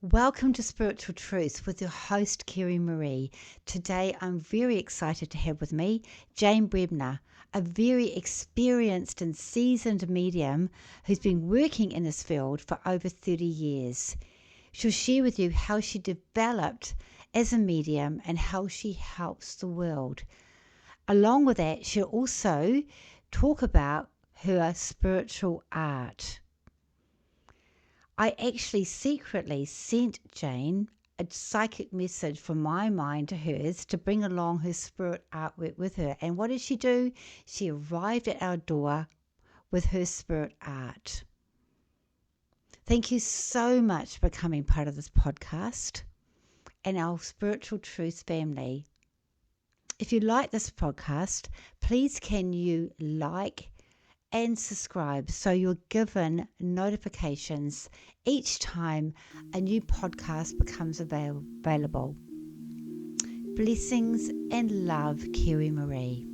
Welcome to Spiritual Truths with your host, Kerry-Marie. Today, I'm very excited to have with me Jane Brebner, a very experienced and seasoned medium who's been working in this field for over 30 years. She'll share with you how she developed as a medium and how she helps the world. Along with that, she'll also talk about her spiritual art. I actually secretly sent Jane a psychic message from my mind to hers to bring along her spirit artwork with her. And what did she do? She arrived at our door with her spirit art. Thank you so much for becoming part of this podcast and our Spiritual Truth family. If you like this podcast, please can you like and subscribe so you're given notifications each time a new podcast becomes available. Blessings and love, Kerry-Marie.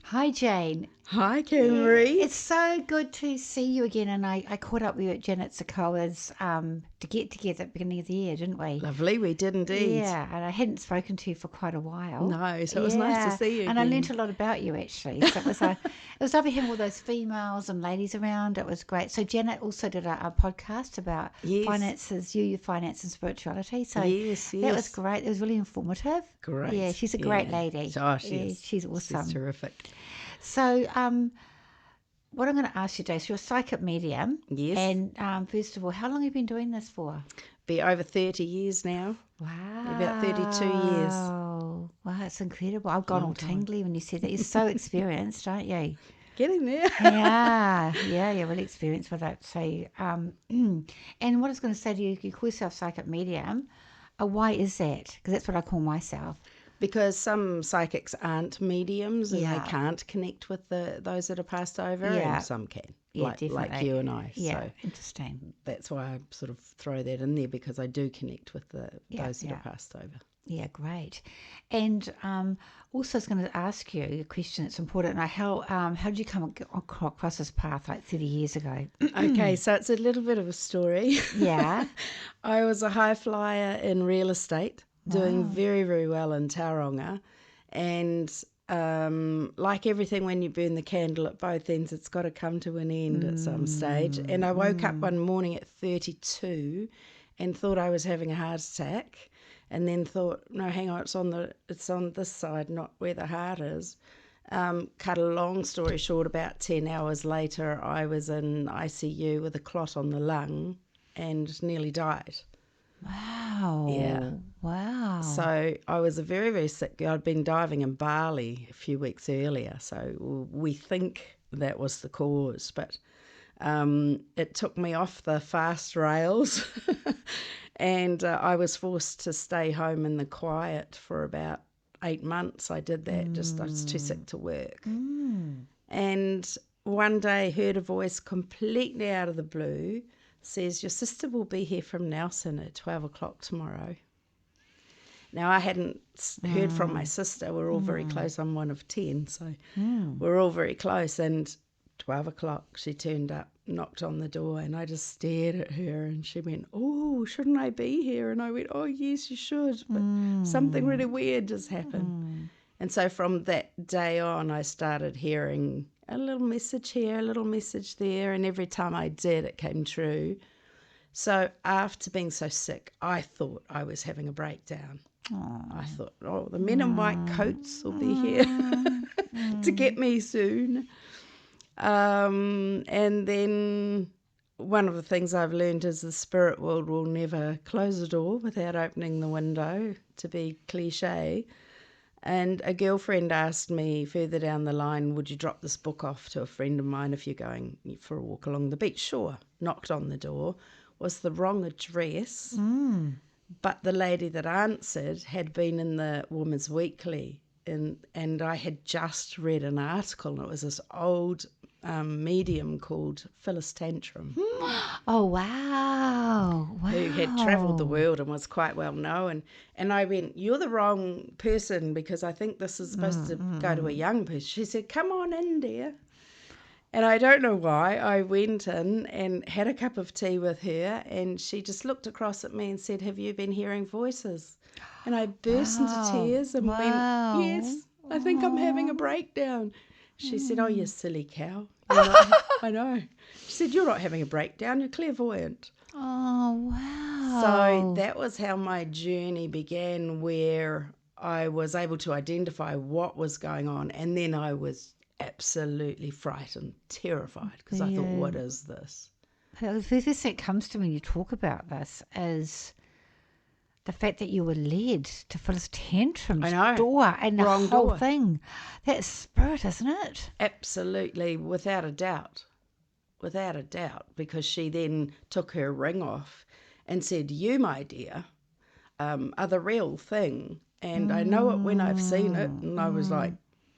Hi, Jane. Hi, Kerry-Marie. It's so good to see you again. And I caught up with you at Janet Sokoa's to get together at the beginning of the year, didn't we? Lovely, we did indeed. Yeah, and I hadn't spoken to you for quite a while. No, so it was nice to see you And I again. learnt a lot about you, actually. So it was lovely having all those females and ladies around. It was great. So Janet also did a podcast about finances, your finance and spirituality. So yes. that was great. It was really informative. Great. Yeah, she's a great lady. Oh, she is. She's awesome. She's terrific. So what I'm going to ask you today, so you're a psychic medium. Yes. And first of all, how long have you been doing this for? Be over 30 years now. Wow. About 32 years. Wow, that's incredible. I've gone all tingly when you said that. You're so experienced, aren't you? Getting there. Yeah, you're really experienced with that. So, and what I was going to say to you, you call yourself psychic medium. Why is that? Because that's what I call myself. Because some psychics aren't mediums and they can't connect with those that are passed over, and some can. Like you and I. Yeah, so interesting. That's why I sort of throw that in there, because I do connect with those that are passed over. Yeah, great. And also I was going to ask you a question that's important. How did you come across this path like 30 years ago? Okay, so it's a little bit of a story. Yeah. I was a high flyer in real estate, doing very, very well in Tauranga. And like everything, when you burn the candle at both ends, it's got to come to an end at some stage. And I woke up one morning at 32 and thought I was having a heart attack. And then thought, no, hang on, it's on this side, not where the heart is. Cut a long story short, about 10 hours later, I was in ICU with a clot on the lung and nearly died. Wow. Yeah. Wow. So I was a very, very sick girl. I'd been diving in Bali a few weeks earlier, so we think that was the cause. But it took me off the fast rails. And I was forced to stay home in the quiet for about 8 months. I did that, I was too sick to work. And one day heard a voice completely out of the blue, says, your sister will be here from Nelson at 12 o'clock tomorrow. Now, I hadn't heard from my sister. We're all very close. I'm one of 10, so we're all very close. And 12 o'clock, she turned up, knocked on the door, and I just stared at her, and she went, oh, shouldn't I be here? And I went, oh, yes, you should, but something really weird just happened. And so from that day on, I started hearing a little message here, a little message there, and every time I did, it came true. So after being so sick, I thought I was having a breakdown. I thought, oh, the men in white coats will be here to get me soon. And then one of the things I've learned is the spirit world will never close a door without opening the window, to be cliche. And a girlfriend asked me further down the line, would you drop this book off to a friend of mine if you're going for a walk along the beach? Sure. Knocked on the door, was the wrong address, but the lady that answered had been in the Woman's Weekly and I had just read an article, and it was this old medium called Phyllis Tantrum, Oh, wow. who had travelled the Wow. world and was quite well known. And I went, "You're the wrong person, because I think this is supposed to go to a young person." She said, "Come on in, dear." And I don't know why, I went in and had a cup of tea with her, and she just looked across at me and said, "Have you been hearing voices?" And I burst into Wow. tears and went, Wow. "Yes, I think I'm having a breakdown." She said, "Oh, you silly cow. You're not." I know. She said, "You're not having a breakdown, you're clairvoyant." Oh, wow. So that was how my journey began, where I was able to identify what was going on, and then I was absolutely frightened, terrified, because I thought, what is this? The first thing that comes to me when you talk about this is the fact that you were led to Phyllis Tantrum's I know. door and the Wrong whole door. thing. That's spirit, isn't it? Absolutely, without a doubt. Without a doubt, because she then took her ring off and said, "You, my dear, are the real thing." And I know it when I've seen it, and I was like,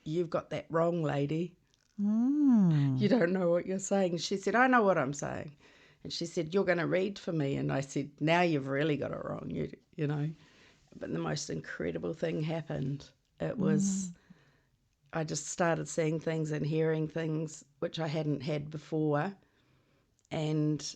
"You've got that wrong, lady. You don't know what you're saying." She said, "I know what I'm saying." And she said, "You're going to read for me." And I said, "Now you've really got it wrong, you know." But the most incredible thing happened. It was, I just started seeing things and hearing things which I hadn't had before, and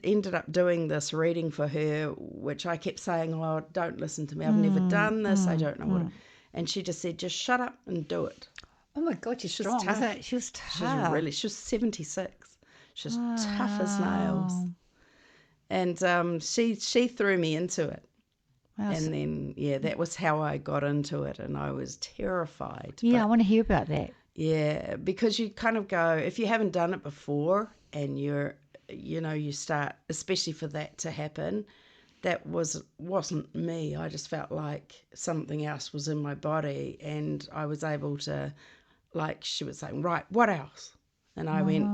ended up doing this reading for her, which I kept saying, "Oh, don't listen to me. I've never done this. I don't know what." And she just said, "Just shut up and do it." Oh my God, she's strong, tough. isn't it? She was tough. She was 76. She was tough as nails. And she threw me into it. Wow. And then, that was how I got into it, and I was terrified. Yeah, I But want to hear about that. yeah, because you kind of go, if you haven't done it before, and you start, especially for that to happen, wasn't me. I just felt like something else was in my body, and I was able to, like she was saying, "Right, what else?" And I went,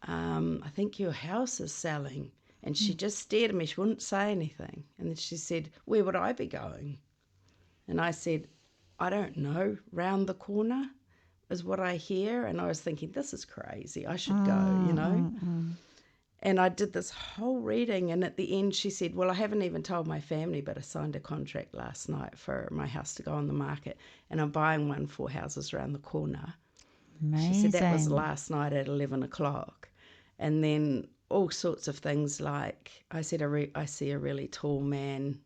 "I think your house is selling." And she just stared at me. She wouldn't say anything. And then she said, "Where would I be going?" And I said, "I don't know. Round the corner is what I hear." And I was thinking, this is crazy. I should go. And I did this whole reading. And at the end, she said, "Well, I haven't even told my family, but I signed a contract last night for my house to go on the market. And I'm buying 4 houses around the corner." Amazing. She said that was last night at 11 o'clock. And then all sorts of things, like I said, I see a really tall man,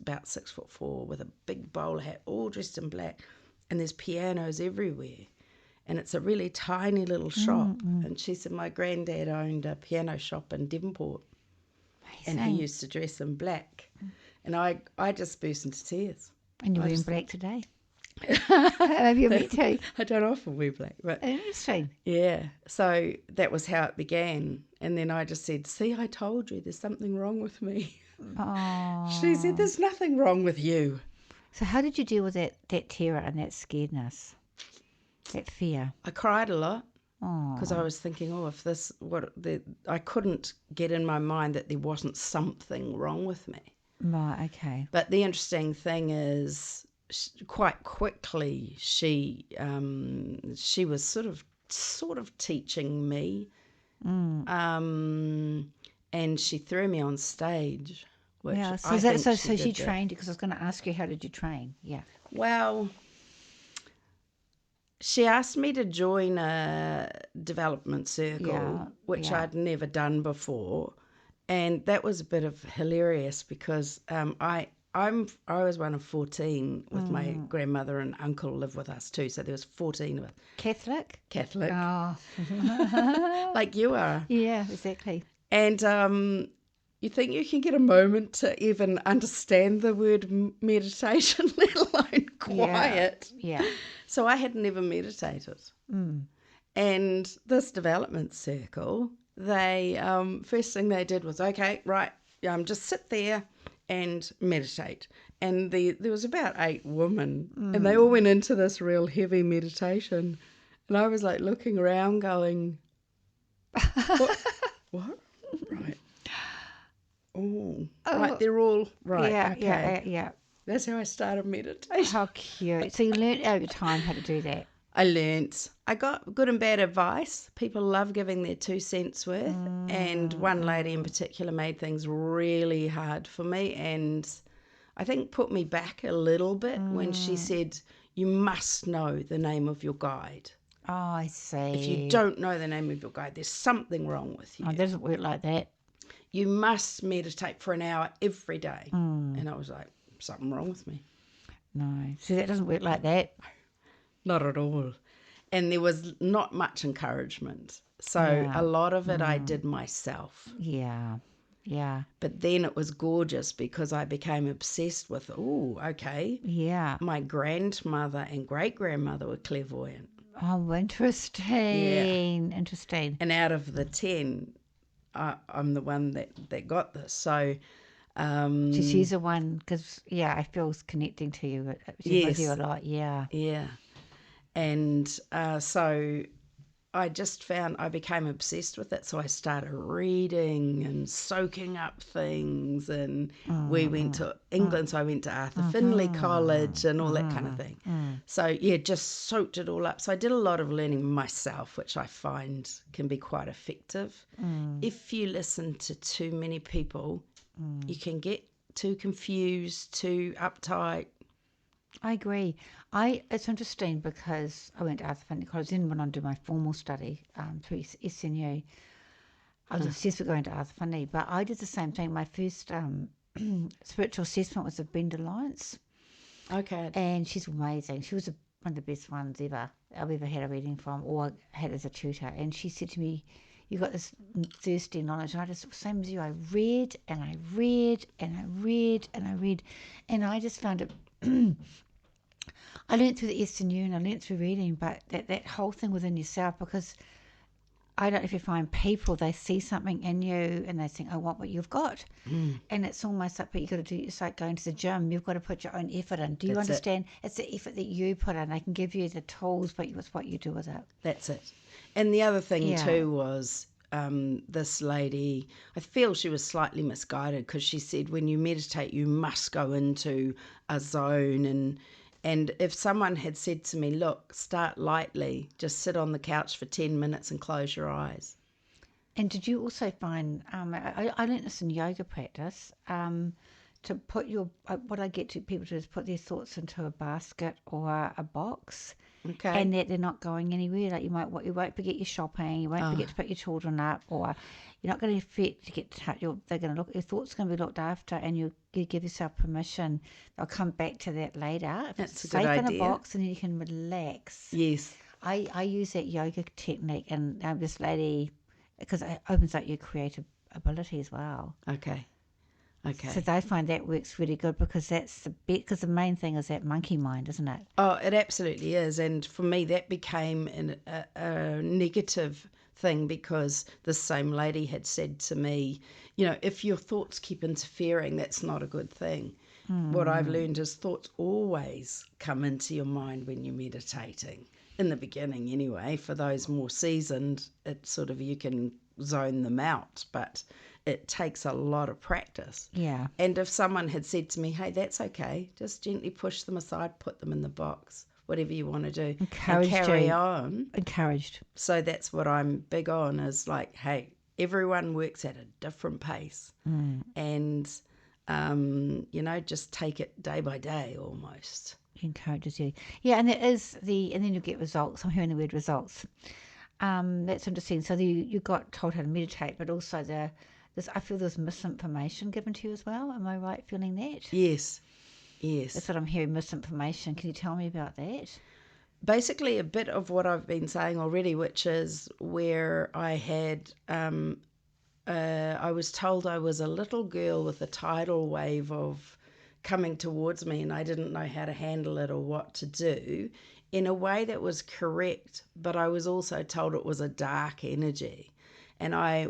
about 6'4", with a big bowler hat, all dressed in black. And there's pianos everywhere. And it's a really tiny little shop. And she said my granddad owned a piano shop in Devonport. Amazing. And he used to dress in black. And I just burst into tears. And you're wearing black today. Maybe me too. I don't often wear black, but Interesting. yeah. So that was how it began. And then I just said, "See, I told you there's something wrong with me." Oh. She said, "There's nothing wrong with you." So how did you deal with that terror and that scaredness, that fear? I cried a lot Oh. because I was thinking, I couldn't get in my mind that there wasn't something wrong with me. Right. Okay. But the interesting thing is, quite quickly she was sort of teaching me, and she threw me on stage. Which Yeah. So I think so she did that. trained, because I was going to ask you, how did you train? Yeah. Well, she asked me to join a development circle, which I'd never done before, and that was a bit of hilarious because I was one of 14 with my grandmother and uncle live with us too, so there was 14 of us. Catholic. Catholic, Oh. like you are. Yeah. Exactly. And you think you can get a moment to even understand the word meditation, let alone quiet. Yeah. So I had never meditated. And this development circle, they first thing they did was, "Okay, right, just sit there and meditate." And there was about 8 women, and they all went into this real heavy meditation. And I was like looking around going, what? Right. Oh, right, they're all right. Yeah. Okay. Yeah. That's how I started meditation. How cute. So you learnt over time how to do that. I learnt. I got good and bad advice. People love giving their 2 cents worth. And one lady in particular made things really hard for me and I think put me back a little bit when she said, you must know the name of your guide. Oh, I see. If you don't know the name of your guide, there's something wrong with you. Oh, it doesn't work like that. You must meditate for an hour every day. And I was like, something wrong with me. No. See, that doesn't work like that. Not at all. And there was not much encouragement. So a lot of it I did myself. Yeah. Yeah. But then it was gorgeous because I became obsessed with, okay. Yeah. My grandmother and great-grandmother were clairvoyant. Oh, interesting. Yeah. Interesting. And out of the 10, I'm the one that got this. So she's the one, because, I feel connecting to you. She's with you a lot, yeah. Yeah. And so I just found I became obsessed with it. So I started reading and soaking up things. And we went to England, so I went to Arthur Findlay College and all that kind of thing. So, just soaked it all up. So I did a lot of learning myself, which I find can be quite effective. If you listen to too many people, you can get too confused, too uptight. I agree. It's interesting because I went to Arthur Findlay College, then went on to do my formal study through SNU. I was obsessed with going to Arthur Findlay, but I did the same thing. My first spiritual assessment was the Brenda Lyons. Okay. And she's amazing. She was one of the best ones ever I've ever had a reading from or had as a tutor. And she said to me, you got this thirsty knowledge. And I just, same as you, I read and I read and I read and I read. And I just found it... I learnt through the SNU and I learnt through reading, but that whole thing within yourself, because I don't know if you find people, they see something in you and they think, I want what you've got. And it's almost like what you got to do. It's like going to the gym. You've got to put your own effort in. Do you understand? It's the effort that you put in. They can give you the tools, but it's what you do with it. That's it. And the other thing too was this lady, I feel she was slightly misguided because she said when you meditate, you must go into a zone. And if someone had said to me, look, start lightly, just sit on the couch for 10 minutes and close your eyes. And did you also find, I learned this in yoga practice, to put what I get to people to do is put their thoughts into a basket or a box. Okay. And that they're not going anywhere. Like you won't forget your shopping, you won't forget to put your children up, or you're not going to forget to get they're going to look, your thoughts are going to be looked after, and you give yourself permission. I'll come back to that later. If That's it's a good safe idea. in a box, and then you can relax. Yes. I use that yoga technique, and this lady, because it opens up your creative ability as well. Okay. So they find that works really good because that's because the main thing is that monkey mind, isn't it? Oh, it absolutely is. And for me, that became a negative thing because the same lady had said to me, if your thoughts keep interfering, that's not a good thing. What I've learned is thoughts always come into your mind when you're meditating. In the beginning anyway, for those more seasoned, it's sort of you can zone them out, but it takes a lot of practice. Yeah. And if someone had said to me, hey, that's okay, just gently push them aside, put them in the box, whatever you want to do, and carry on. Encouraged. So that's what I'm big on is like, hey, everyone works at a different pace. And, just take it day by day almost. Encourages you. Yeah, and and then you get results. I'm hearing the word results. That's interesting. So you got told how to meditate, but also I feel there's misinformation given to you as well. Am I right feeling that? Yes. That's what I'm hearing, misinformation. Can you tell me about that? Basically a bit of what I've been saying already, which is where I had, I was told I was a little girl with a tidal wave of coming towards me and I didn't know how to handle it or what to do in a way that was correct, but I was also told it was a dark energy. And I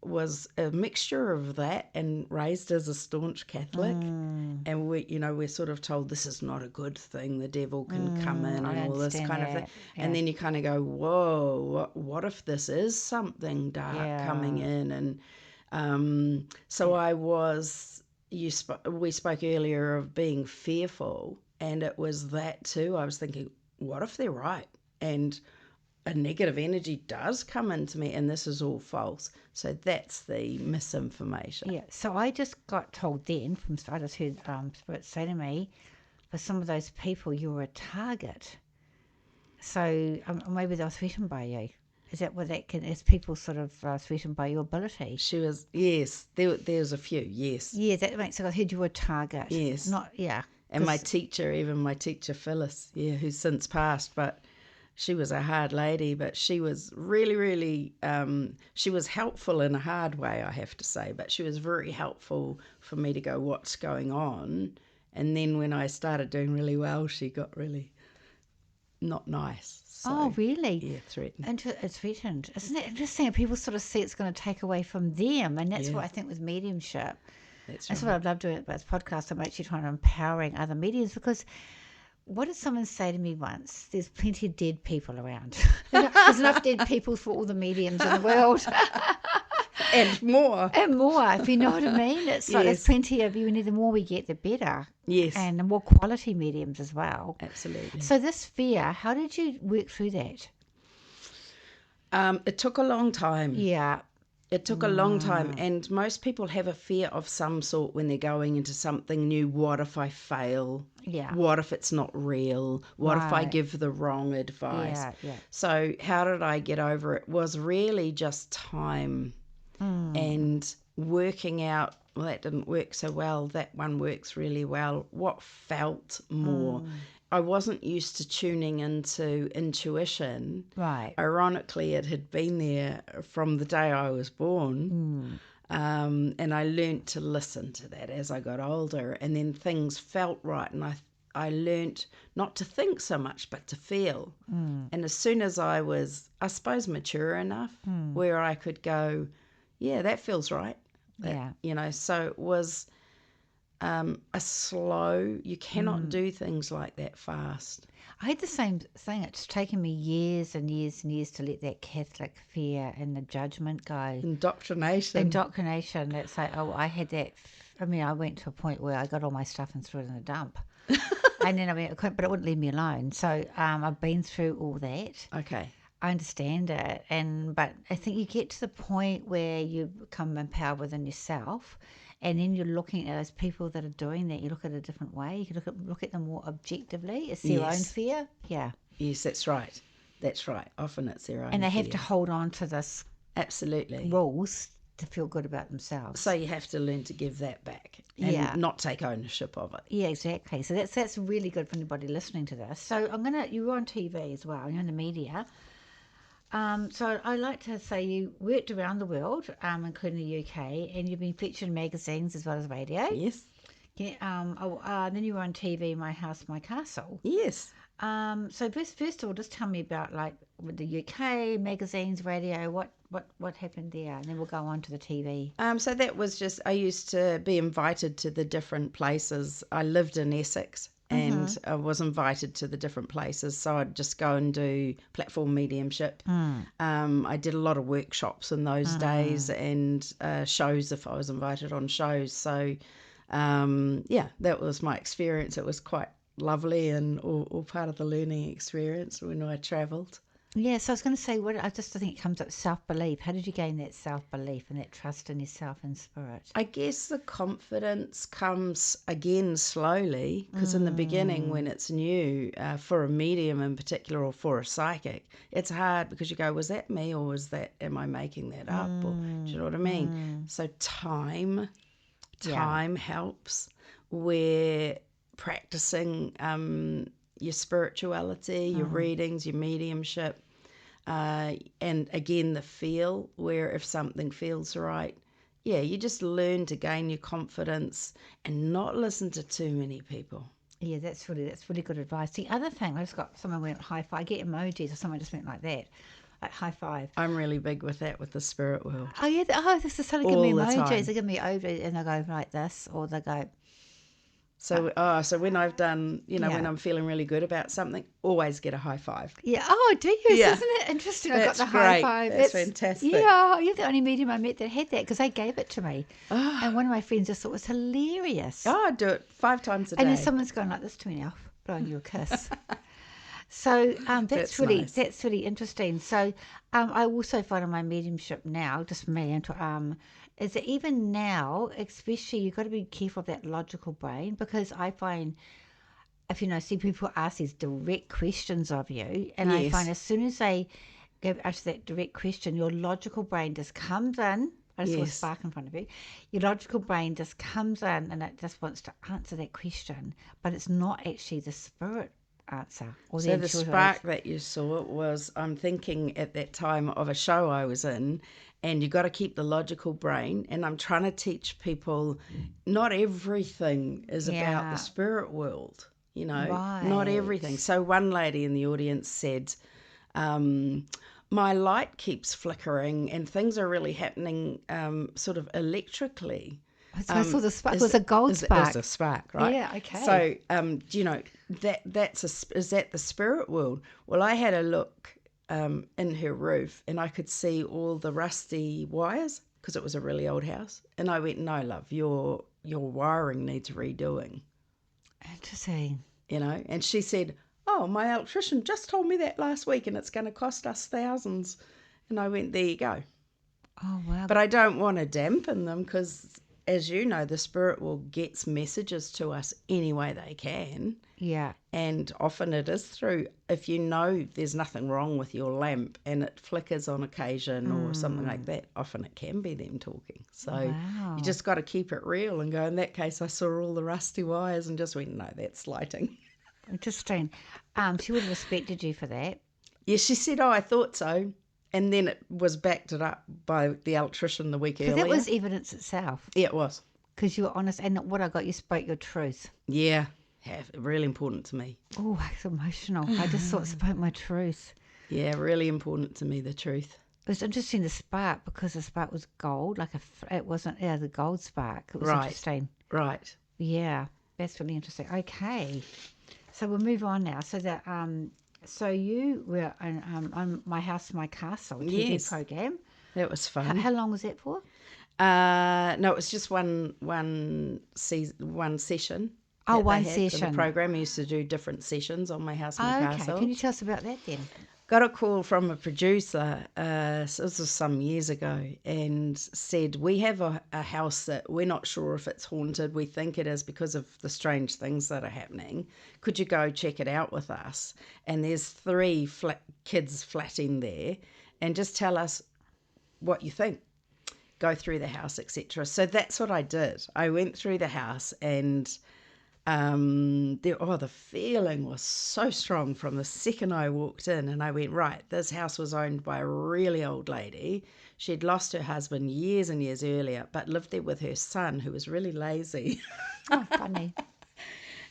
was a mixture of that and raised as a staunch Catholic. And we're sort of told this is not a good thing. The devil can come in and all this kind of thing. Yeah. And then you kind of go, whoa, what if this is something dark coming in? And so I was, we spoke earlier of being fearful, and it was that too. I was thinking, what if they're right? And a negative energy does come into me, and this is all false. So that's the misinformation. Yeah. So I just got told then I just heard Spirit say to me, for some of those people, you were a target. So maybe they were threatened by you. Is that what that can? Is people sort of threatened by your ability? She was, yes. There's a few, yes. Yeah, that makes sense. I heard you were a target. Yes. Not, yeah. And my teacher, even my teacher Phyllis, who's since passed, but she was a hard lady, but she was really, really, she was helpful in a hard way, I have to say, but she was very helpful for me to go, what's going on? And then when I started doing really well, she got really not nice. So, Oh, really? Yeah, threatened. And it's threatened. Isn't it interesting? People sort of see it's going to take away from them. And that's Yeah. what I think with mediumship. That's That's right. what I love doing about this podcast. I'm actually trying to empowering other mediums, because what did someone say to me once? There's plenty of dead people around. There's enough dead people for all the mediums in the world. And more. And more, if you know what I mean. It's like there's Yes. plenty of you, and the more we get, the better. Yes. And the more quality mediums as well. Absolutely. So this fear, how did you work through that? It took a long time. Yeah. It took a long time, and most people have a fear of some sort when they're going into something new. What if I fail? Yeah. What if it's not real? What if I Right. give the wrong advice? Yeah. So how did I get over it? Was really just time and working out, well, that didn't work so well. That one works really well. What felt more? I wasn't used to tuning into intuition. Right. Ironically, it had been there from the day I was born. And I learnt to listen to that as I got older. And then things felt right. And I learnt not to think so much, but to feel. And as soon as I was, I suppose, mature enough where I could go, yeah, that feels right. Yeah. So it was a slow, you cannot do things like that fast. I had the same thing. It's taken me years and years and years to let that Catholic fear and the judgment go. Indoctrination. Indoctrination. That's like, oh, I had that. I went to a point where I got all my stuff and threw it in the dump. And then, but it wouldn't leave me alone. So I've been through all that. Okay. I understand it, but I think you get to the point where you become empowered within yourself, and then you're looking at those people that are doing that. You look at it a different way. You can look at them more objectively. It's their own Yes. fear, yeah, Yes, that's right. That's right. Often it's their own and they have fear. to hold on to this Absolutely. rules to feel good about themselves. So you have to learn to give that back and Yeah. not take ownership of it. Yeah, exactly. So that's really good for anybody listening to this. So you were on TV as well. You're in the media. So I like to say you worked around the world, including the UK, and you've been featured in magazines as well as radio. Yes. Yeah, then you were on TV, My House, My Castle. Yes. So first of all, just tell me about with the UK magazines, radio. What happened there, and then we'll go on to the TV. So that was just, I used to be invited to the different places. I lived in Essex and I was invited to the different places. So I'd just go and do platform mediumship. I did a lot of workshops in those days and shows if I was invited on shows. So, that was my experience. It was quite lovely and all part of the learning experience when I travelled. Yeah, so I was going to say, I think it comes up self-belief. How did you gain that self-belief and that trust in yourself and spirit? I guess the confidence comes again slowly, because in the beginning when it's new, for a medium in particular or for a psychic, it's hard because you go, was that me or am I making that up? Or, do you know what I mean? So time helps. We're practicing your spirituality, your readings, your mediumship, and again the feel, where if something feels right, you just learn to gain your confidence and not listen to too many people. Yeah, that's really good advice. The other thing, I just got someone went high five. I get emojis or someone just went like that, like high five. I'm really big with that with the spirit world. Oh yeah, this is somebody give me All the emojis. time. They give me over and they go like this, or they go. So, so when I've done, when Yeah. I'm feeling really good about something, always get a high five. Yeah. Oh, do you? Yeah. Isn't it interesting? I got That's the high great. five. That's fantastic. Yeah. You're the only medium I met that had that because they gave it to me, Oh, and one of my friends just thought it was hilarious. I do it 5 times a And then day. someone's going like this to me now, blowing you a kiss. So That's really nice. that's really interesting. So I also find in my mediumship now, just me, is that even now, especially you've got to be careful of that logical brain because I find if see people ask these direct questions of you, and I find Yes. as soon as they go after that direct question, your logical brain just comes in. I just saw a Yes. spark in front of you. Your logical brain just comes in and it just wants to answer that question, but it's not actually the spirit answer or the So the intuitive spark answer. that you saw was, I'm thinking at that time of a show I was in, and you got to keep the logical brain. And I'm trying to teach people not everything is about the Yeah, spirit world, not everything. right. So one lady in the audience said, um, my light keeps flickering and things are really happening sort of electrically. So I saw the spark. It was Is a gold is a spark. spark, right? Yeah, okay. So, is that the spirit world? Well, I had a look in her roof, and I could see all the rusty wires because it was a really old house. And I went, "No, love, your wiring needs redoing." Interesting. And she said, "Oh, my electrician just told me that last week, and it's going to cost us thousands." And I went, "There you go." Oh, wow. But I don't want to dampen them because, as you know, the spirit world gets messages to us any way they can. Yeah. And often it is through, if you know there's nothing wrong with your lamp and it flickers on occasion or something like that, often it can be them talking. So you Wow. just got to keep it real and go, in that case, I saw all the rusty wires and just went, no, that's lighting. Interesting. She would have respected you for that. Yes, she said, oh, I thought so. And then it was backed it up by the electrician the week Because that earlier. was evidence itself. Yeah, it was. Because you were honest, and what I got, you spoke your truth. Yeah, really important to me. Oh, it's emotional. I just thought spoke my truth. Yeah, really important to me, the truth. It was interesting the spark because the spark was gold, it wasn't the gold spark. It was Right, interesting. right. Yeah, that's really interesting. Okay, so we'll move on now. So you were on My House, My Castle TV Yes, program. that was How, fun. how long was that for? No, it was just one season, one session Oh, that they one had for the session. program. We used to do different sessions on My House, My Okay, can Castle. you tell us about that then? Got a call from a producer, so this was some years ago, and said, we have a house that we're not sure if it's haunted. We think it is because of the strange things that are happening. Could you go check it out with us? And there's 3 kids flatting there, and just tell us what you think. Go through the house, etc. So that's what I did. I went through the house, and the feeling was so strong from the second I walked in, and I went, right, this house was owned by a really old lady. She'd lost her husband years and years earlier, but lived there with her son, who was really lazy. Oh, funny.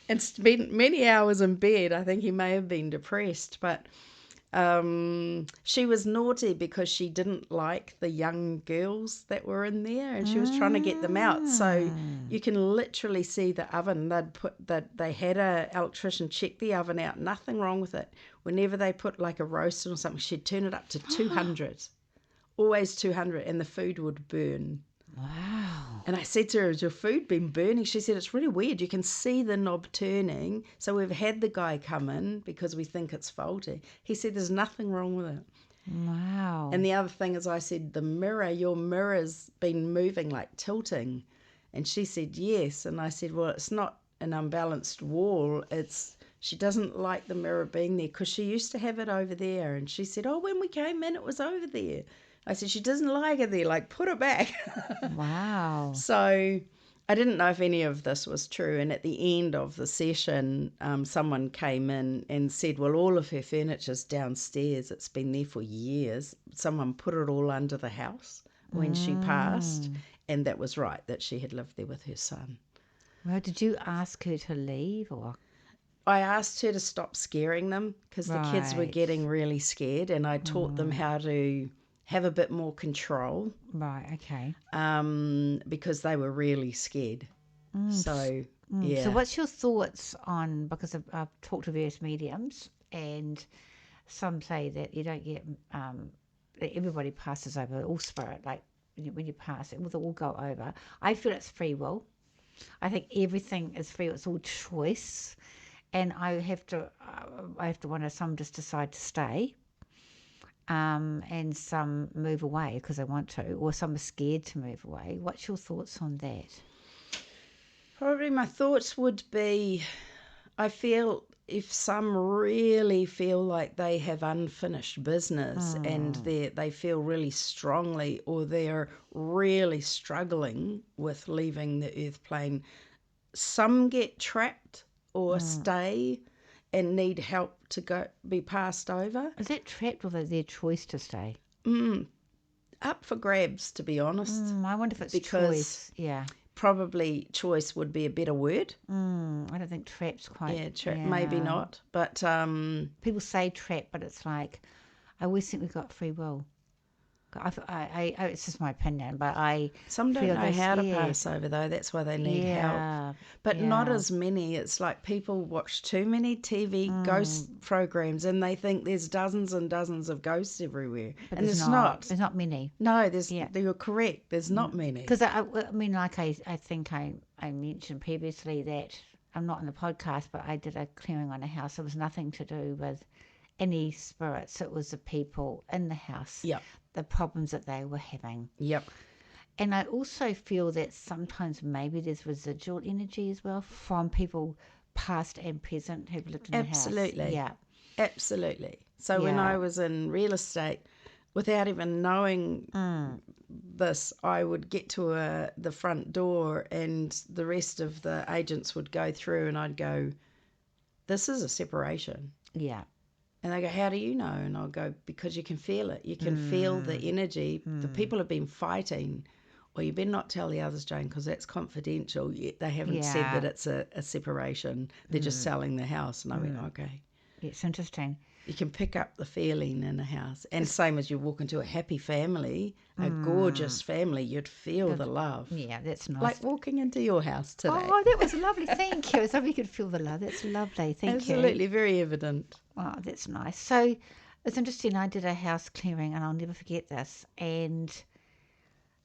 And spent many hours in bed. I think he may have been depressed, but she was naughty because she didn't like the young girls that were in there, and she was trying to get them out. So you can literally see the oven. They had a electrician check the oven out. Nothing wrong with it. Whenever they put like a roast or something, she'd turn it up to 200, always 200, and the food would burn. Wow. And I said to her, has your food been burning? She said, it's really weird. You can see the knob turning. So we've had the guy come in because we think it's faulty. He said, there's nothing wrong with it. Wow. And the other thing is, I said, your mirror's been moving, like tilting. And she said, yes. And I said, well, it's not an unbalanced wall. She doesn't like the mirror being there because she used to have it over there. And she said, oh, when we came in, it was over there. I said, she doesn't like it there, like put it back. Wow. So I didn't know if any of this was true. And at the end of the session, someone came in and said, well, all of her furniture's downstairs. It's been there for years. Someone put it all under the house when she passed. And that was right, that she had lived there with her son. Well, did you ask her to leave or? I asked her to stop scaring them because the kids were Right. getting really scared, and I taught them how to have a bit more control Right, okay. because they were really scared. So So Yeah. what's your thoughts on, because I've talked to various mediums, and some say that you don't get, that everybody passes over, all spirit, like when you pass, it will all go over. I feel it's free will. I think everything is free. It's all choice, and I have to wonder. Some just decide to stay, and some move away because they want to, or some are scared to move away. What's your thoughts on that? Probably my thoughts would be, I feel if some really feel like they have unfinished business and they feel really strongly, or they're really struggling with leaving the earth plane, some get trapped or stay and need help to go be passed over. Is that trapped, or their choice to stay? Up for grabs, to be honest, I wonder if it's because choice. Yeah. probably choice would be a better word. I don't think trap's quite. Yeah, maybe not, but People say trap, but it's like, I always think we've got free will. It's just my opinion, but I some don't feel know they're how to scared. pass over, though. That's why they need help. Yeah. But not Yeah. as many. It's like people watch too many TV ghost programs and they think there's dozens and dozens of ghosts everywhere. But And there's there's not. not. There's not many. No, Yeah. you're correct. There's not many. Because I mean, like I think I mentioned previously that I'm not in the podcast, but I did a clearing on a house. It was nothing to do with any spirits. It was the people in the house, Yep. the problems that they were having. Yep. And I also feel that sometimes maybe there's residual energy as well from people past and present who've lived in the house. Absolutely. Yeah. Absolutely. So when I was in real estate, without even knowing this, I would get to the front door and the rest of the agents would go through and I'd go, this is a separation. Yeah. And they go, how do you know? And I'll go, because you can feel it. You can feel the energy. The people have been fighting. Well, you better not tell the others, Jane, because that's confidential. Yet they haven't said that it's a separation. They're just selling the house. And I went, okay. It's interesting. You can pick up the feeling in a house. And same as you walk into a happy family, a gorgeous family, you'd feel the love. Yeah, that's nice. Like walking into your house today. Oh, that was lovely. Thank you. So we could feel the love. That's lovely. Thank you. Absolutely, very evident. Oh, that's nice. So it's interesting. I did a house clearing, and I'll never forget this. And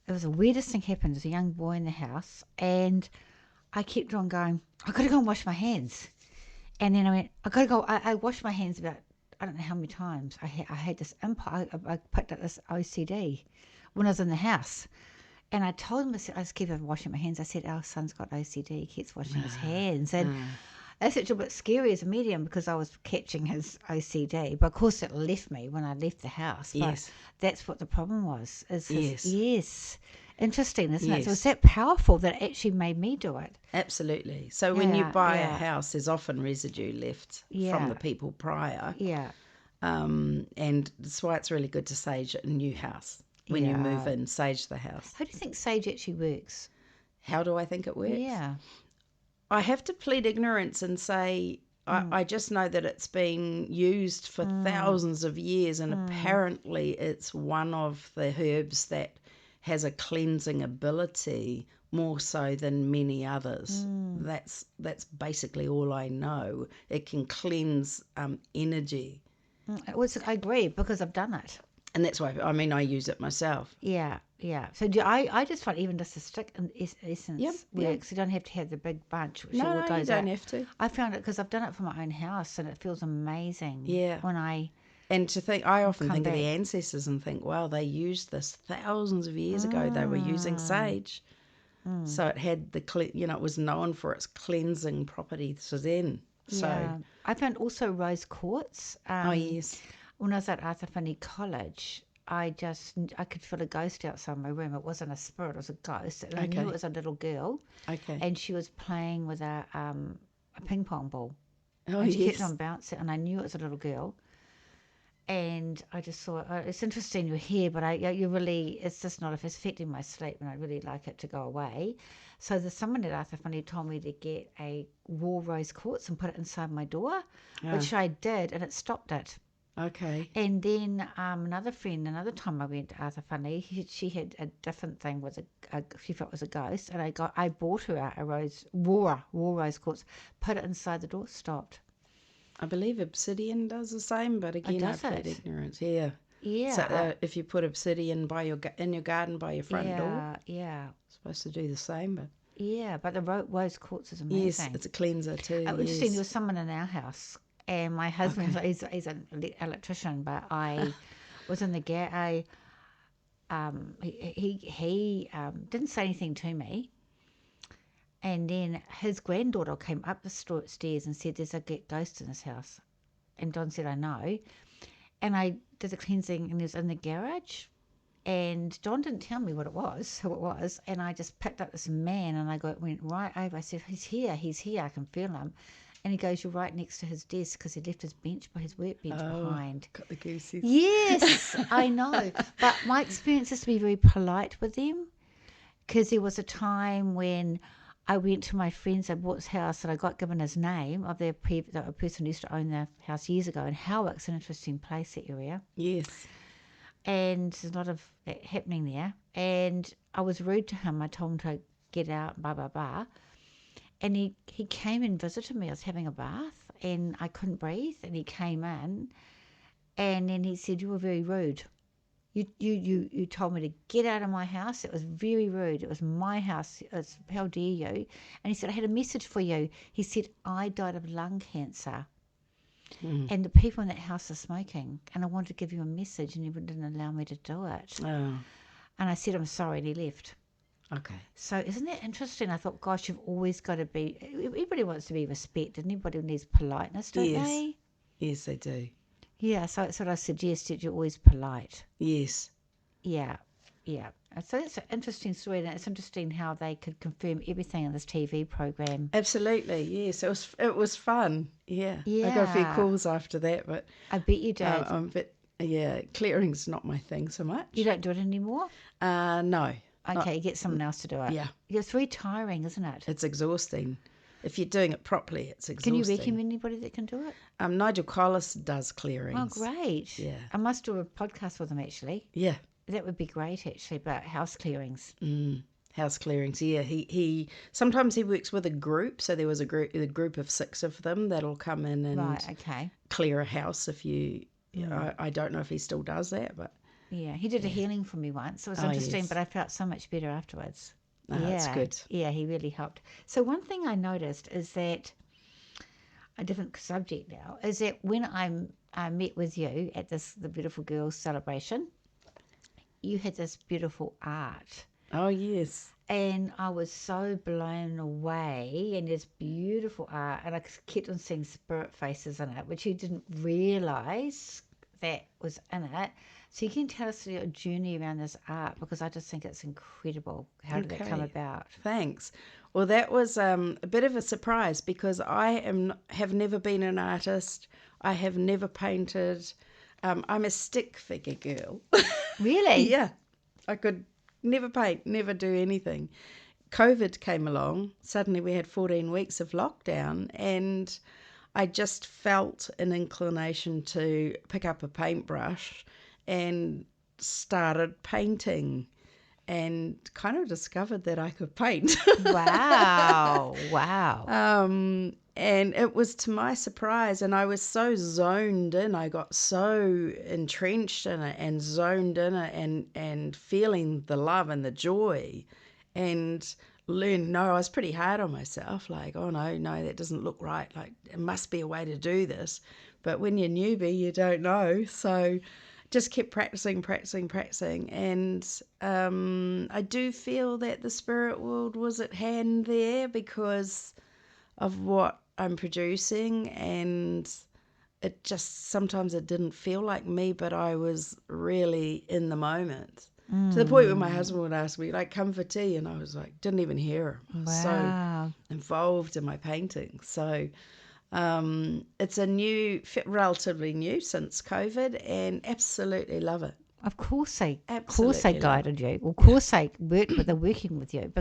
it was the weirdest thing happened. There's a young boy in the house, and I kept on going, I've got to go and wash my hands. And then I went, I've got to go. I washed my hands about, I don't know how many times. I had this impulse. I picked up this OCD when I was in the house. And I told him, I just keep on washing my hands. I said, our son's got OCD. He keeps washing his hands. And that's actually a bit scary as a medium because I was catching his OCD. But of course it left me when I left the house. But Yes. that's what the problem was. Yes. Yes. Interesting, isn't it? So Yes. it was that powerful that it actually made me do it. Absolutely. So when you buy a yeah. house, there's often residue left Yeah. from the people prior. Yeah. And that's why it's really good to sage a new house. When you move in, sage the house. How do you think sage actually works? How do I think it works? Yeah. I have to plead ignorance and say I just know that it's been used for thousands of years, and apparently it's one of the herbs that has a cleansing ability more so than many others. That's basically all I know. It can cleanse energy. I agree because I've done it. And that's why, I mean, I use it myself. Yeah, yeah. So I just find even just a stick and essence works. You don't have to have the big bunch. Which No, all you goes don't out. have to. I found it because I've done it for my own house and it feels amazing. Yeah. When I And to think, I often come think of the back. ancestors and think, wow, they used this thousands of years ago. They were using sage. So it had it was known for its cleansing properties then. So, yeah, I found also rose quartz. oh, yes. When I was at Arthur Phinney College, I could feel a ghost outside my room. It wasn't a spirit; it was a ghost, and I knew it was a little girl. Okay. And she was playing with a ping pong ball. Oh, And she yes. kept on bouncing, and I knew it was a little girl. And I just thought, it's interesting you're here, but it's just not, if it's affecting my sleep, and I'd really like it to go away. So there's someone at Arthur Phinney told me to get a raw rose quartz and put it inside my door, which I did, and it stopped it. Okay. And then another friend, another time I went to Arthur she had a different thing with she felt it was a ghost, and I bought her a raw rose quartz, put it inside the door, stopped. I believe obsidian does the same, but Oh, again, I does plead it? ignorance. Yeah. So Yeah, if you put obsidian in your garden by your front door, yeah, it's supposed to do the same. But yeah. But the rose quartz is yes, amazing. it's a cleanser too. Interesting. There Yes. was someone in our house, and my husband, Okay. he's an electrician, but I was in the garage. He didn't say anything to me, and then his granddaughter came up the stairs and said, "There's a ghost in this house." And Don said, "I know." And I did the cleansing, and it was in the garage. And John didn't tell me who it was. And I just picked up this man, and went right over. I said, he's here, I can feel him. And he goes, "You're right next to his desk," because he left his work bench Oh, behind. got the goosies. Yes, I know. But my experience is to be very polite with them, because there was a time when I went to my friend's, I bought his house, and I got given his name of the person who used to own the house years ago. And Howick's an interesting place, that area. Yes. And there's a lot of that happening there. And I was rude to him. I told him to get out, blah, blah, blah. And he came and visited me. I was having a bath and I couldn't breathe. And he came in and then he said, "You were very rude. You told me to get out of my house. It was very rude. It was my house. How dare you?" And he said, "I had a message for you." He said, "I died of lung cancer. Mm. And the people in that house are smoking. And I wanted to give you a message, and you didn't allow me to do it." Oh, And I said, "I'm sorry," and he left. okay. So isn't that interesting? I thought, gosh, you've always got to be, everybody wants to be respected. Everybody needs politeness, don't Yes. they? Yes, they do. Yeah, so it's what I suggest, that you're always polite. Yes. Yeah, yeah. So that's an interesting story, and it's interesting how they could confirm everything in this TV program. Absolutely. Yes. It was fun. Yeah. I got a few Yeah, calls after that, but I bet you did. I'm a bit, yeah, clearing's not my thing so You much. don't do it anymore? No. Okay, you get someone else to do it. Yeah. It's very tiring, isn't it? It's exhausting. If you're doing it properly, it's Can you exhausting. recommend anybody that can do it? Nigel Collis does Oh, clearings. great. Yeah. I must do a podcast with him, actually. Yeah. That would be great, actually, about house clearings. House clearings. Yeah. He sometimes he works with a group. So there was a group of 6 of them that'll come in and Right, okay. clear a house. If you, I don't know if he still does that, but Yeah, he did a healing for me once. It was Oh, interesting, yes. but I felt so much better afterwards. That's good. Yeah, he really helped. So one thing I noticed is that, a different subject now, is that when I met with you at the Beautiful Girls celebration, you had this beautiful art. Oh yes. And I was so blown away, and this beautiful art, and I kept on seeing spirit faces in it, which you didn't realise that was in it. So you can tell us your journey around this art, because I just think it's incredible. How did that come Okay. about? Thanks. Well, that was a bit of a surprise because have never been an artist. I have never painted. I'm a stick figure girl. Really? Yeah, I could never paint, never do anything. COVID came along. Suddenly we had 14 weeks of lockdown, and I just felt an inclination to pick up a paintbrush and started painting, and kind of discovered that I could paint. Wow. Wow. And it was to my surprise, and I was so zoned in. I got so entrenched in it and zoned in it, and feeling the love and the joy, and learned. No, I was pretty hard on myself. Like, oh no, that doesn't look right. Like, it must be a way to do this. But when you're newbie, you don't know. So just kept practicing, and I do feel that the spirit world was at hand there because of what I'm producing, and it just sometimes it didn't feel like me, but I was really in the moment. To the point where my husband would ask me, like, "Come for tea," and I was like, didn't even hear him. I was so Wow. involved in my painting. So it's relatively new since COVID, and absolutely love it. Of course they Absolutely love. guided you. Of course they're working with you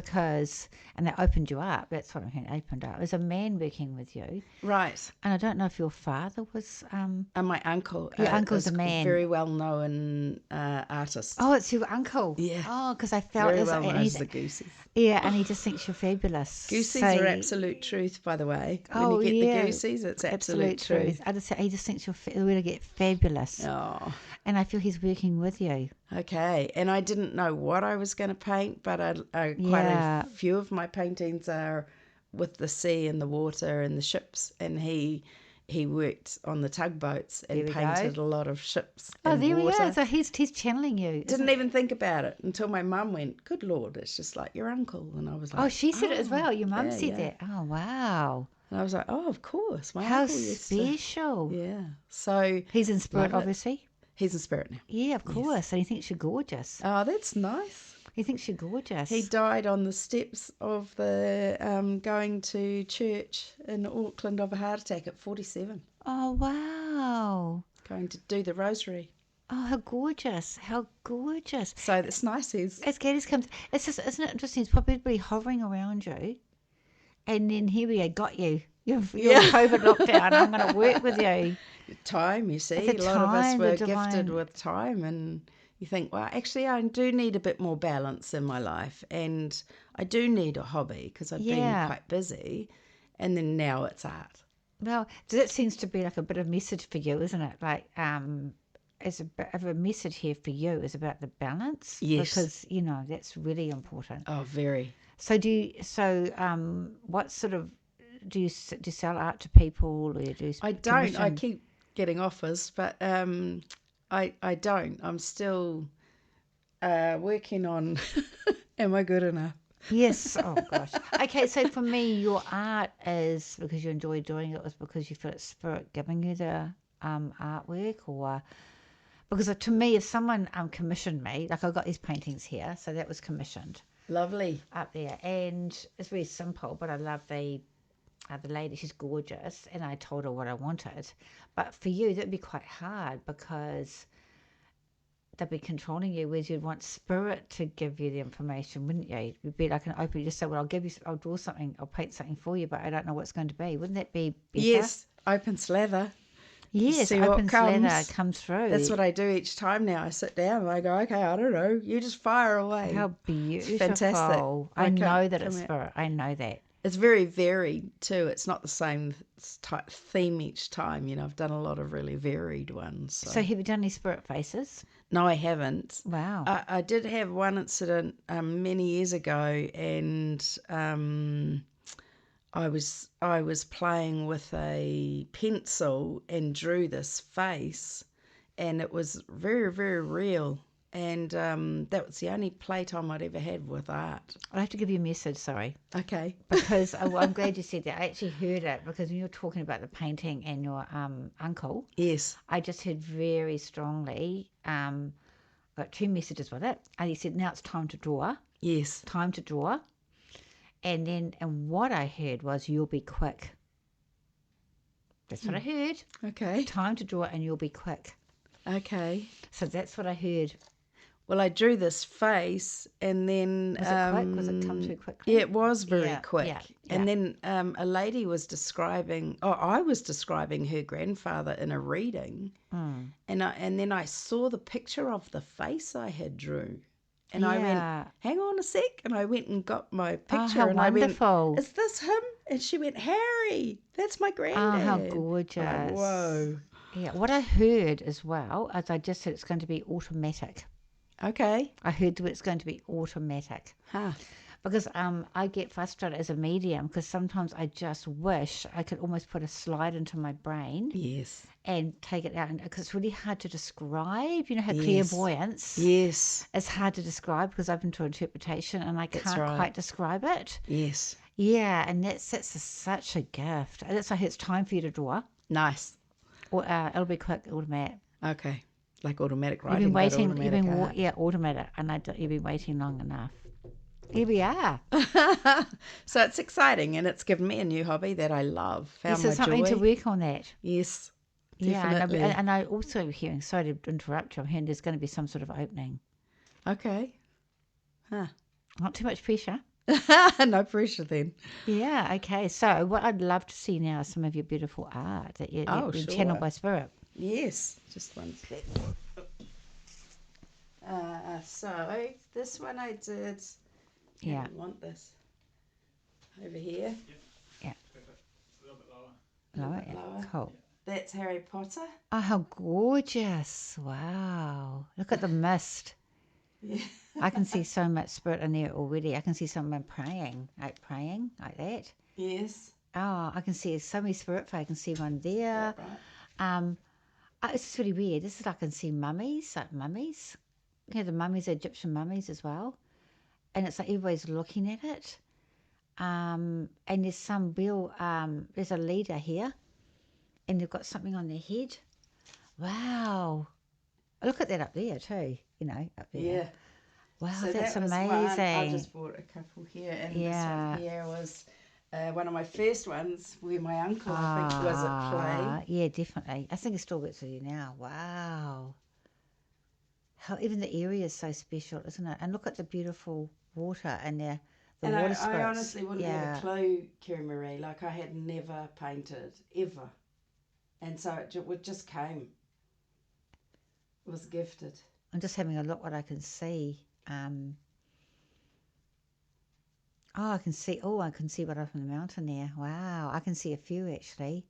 and they opened you up. That's what I mean, opened up. There's a man working with you. Right. And I don't know if your father was, And my uncle your uncle's is a a man. very well-known artist. Oh, it's your uncle. Yeah. Oh, because I felt Very as well and known he's, as the Goosies. yeah, and he just thinks you're fabulous. Goosies So, are absolute truth, by the way. When oh, you get yeah, the Goosies, it's absolute truth. I just say he just thinks you're really get fabulous, Oh, and I feel he's working with you. okay. And I didn't know what I was going to paint, but quite Yeah. a few of my paintings are with the sea and the water and the ships. And he worked on the tugboats and There we painted go. a lot of ships Oh, and there we go. water. So he's channeling you. Didn't even think about it until my mum went, "Good Lord, it's just like your uncle." And I was like, Oh, she said it as well. Your mum yeah, said yeah. that. Oh, wow. And I was like, "Oh, of course, my How uncle used to." special. Yeah. So He's in spirit, love it. obviously. He's in spirit now. Yeah, of course. And he thinks you're gorgeous. Oh, that's nice. He thinks you're gorgeous. He died on the steps of the going to church in Auckland of a heart attack at 47, Oh, wow. going to do the rosary. Oh, how gorgeous. How gorgeous. So that's nice. He's As Gaddis comes, it's just, isn't it interesting? It's probably hovering around you. And then here we go, got you. You're COVID lockdown. I'm going to work with you. time, you see. It's A lot of us time, were the divine- gifted with time, and you think, well, actually, I do need a bit more balance in my life, and I do need a hobby because I've been Yeah. quite busy, and then now it's art. Well, that seems to be like a bit of message for you, isn't it? Like, as a bit of a message here for you is about the balance. Yes. Because, that's really important. Oh, very. So what sort of, do you sell art to people or you do I don't. I commission? keep getting offers, but I don't. I'm still working on. Am I good enough? Yes. Oh gosh. Okay. So for me, your art is because you enjoy doing it, was because you feel it's spirit giving you the artwork, or because to me, if someone commissioned me, like I've got these paintings here, so that was commissioned Lovely. up there, and it's very simple, but I love the lady. She's gorgeous, and I told her what I wanted. But for you, that'd be quite hard because they'd be controlling you, whereas you'd want spirit to give you the information, wouldn't you? You'd be like an open, you just say, well, I'll draw something, I'll paint something for you, but I don't know what it's going to be. Wouldn't that be better? Yes, open slather. Yes, See what open slather comes. comes through. That's what I do each time now. I sit down and I go, okay, I don't know. You just fire away. How beautiful. fantastic. I I know can't that it's come out. spirit. I know that. It's very varied too. It's not the same theme each time. I've done a lot of really varied ones. So have you done any spirit faces? No, I haven't. Wow. I did have one incident many years ago, and I was playing with a pencil and drew this face, and it was very, very real. And that was the only playtime I'd ever had with art. I'll have to give you a message, sorry. Okay. Because I'm glad you said that. I actually heard it because when you were talking about the painting and your uncle, Yes. I just heard very strongly, got two messages with it. And he said, now it's time to draw. Yes. Time to draw. And what I heard was, you'll be quick. That's what I heard. Okay. Time to draw and you'll be quick. Okay. So that's what I heard. Well, I drew this face, and then Was it quick? Was it come too quickly? Yeah, it was very Yeah, quick. yeah, And then a lady was describing. Oh, I was describing her grandfather in a reading, and then I saw the picture of the face I had drew, and I went, "Hang on a sec," and I went and got my picture, how and wonderful. I went, "Is this him?" And she went, "Harry, that's my granddad." Oh, how gorgeous. I'm like, whoa. Yeah, what I heard as well, as I just said, it's going to be automatic. Okay. I heard that it's going to be automatic. Huh. Because I get frustrated as a medium because sometimes I just wish I could almost put a slide into my brain Yes. and take it out. Because it's really hard to describe. You know how Yes. clairvoyance Yes. is hard to describe because I've been to interpretation and I That's can't right. quite describe it. Yes. Yeah, and that's such a gift. And that's why it's time for you to draw. Nice. Or it'll be quick, automatic. Okay. Like automatic You've writing. been but waiting. automatic art. Automatic, and you've been waiting long enough. Here we are. So it's exciting, and it's given me a new hobby that I love. Found This is my something joy. to work on that. Yes. Yeah, definitely. and I also hearing, sorry to interrupt you, I'm hearing there's going to be some sort of opening. Okay. Not too much pressure. No pressure then. Yeah, okay. So what I'd love to see now is some of your beautiful art that you've Oh, been channeled sure. by spirit. Yes. Just one sec. So this one I did. Yeah. I want this over here. Yeah. A little bit lower. A little Lower, bit yeah. lower. Cool. That's Harry Potter. Oh, how gorgeous. Wow. Look at the mist. Yeah. I can see so much spirit in there already. I can see someone praying like that. Yes. Oh, I can see so many spirit folk. I can see one there. That right. It's really weird. This is like I can see mummies, like mummies. You know, the mummies, Egyptian mummies as well. And it's like everybody's looking at it. And there's some real, there's a leader here. And they've got something on their head. Wow. Look at that up there too, up there. Yeah. Wow, So that's that was amazing. one. I just bought a couple here, and this one here was one of my first ones where my uncle, I think, was at play. Yeah, definitely. I think it still works with you now. Wow. How even the area is so special, isn't it? And look at the beautiful water and the And water I spirits. honestly wouldn't have a clue, Kerry-Marie. Like, I had never painted, ever. And so it just came. It was gifted. I'm just having a look what I can see. I can see what up on the mountain there. Wow, I can see a few actually.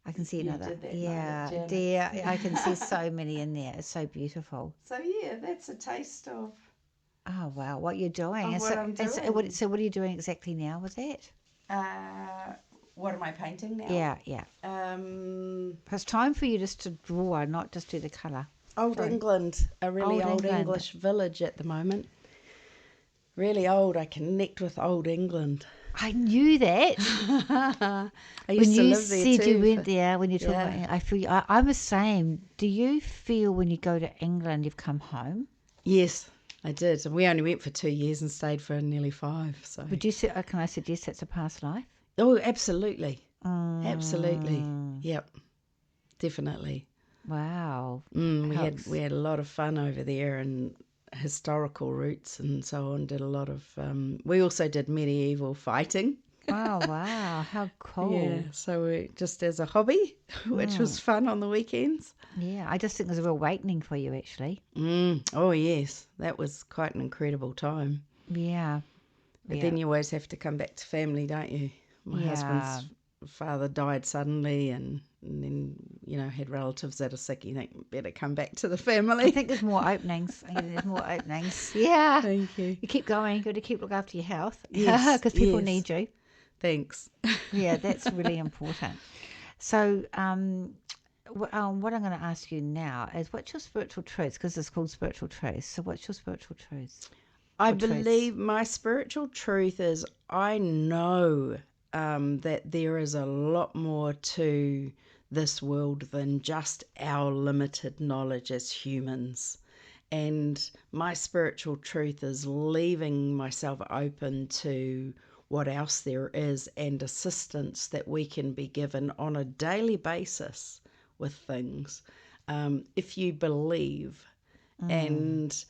I can see You another. did that night Yeah, at dear, Janet's. I can see so many in there. It's so beautiful. So yeah, that's a taste of Oh wow, what you're doing? Of what I'm doing. So what are you doing exactly now with that? what am I painting now? Yeah. Um, It's time for you just to draw, not just do the colour. Old England, a really old English village at the moment. Really old. I connect with old England. I knew that. I used to live there too. When you said you went there, when you talk Yeah. about, I feel I'm the same. Do you feel when you go to England you've come home? Yes, I did. We only went for 2 years and stayed for nearly 5. So. Would you say? Can I suggest that's a past life? Oh, absolutely. Absolutely. Yep. Definitely. Wow. We had a lot of fun over there and historical routes and so on. Did a lot of. We also did medieval fighting. Oh wow! How cool. Yeah. So we just as a hobby, which was fun on the weekends. Yeah, I just think there's a real awakening for you actually. Oh yes, that was quite an incredible time. Yeah. But then you always have to come back to family, don't you? My husband's father died suddenly, and then had relatives that are sick. You think better come back to the family. I think there's more openings. Yeah. Thank you. You keep going. You've got to keep looking after your health. Yes, Because people yes. need you. Thanks. Yeah, that's really important. So, what I'm going to ask you now is, what's your spiritual truth? Because it's called spiritual truth. So, what's your spiritual truth? I believe my spiritual truth is I know that there is a lot more to this world than just our limited knowledge as humans. And my spiritual truth is leaving myself open to what else there is and assistance that we can be given on a daily basis with things. If you believe. And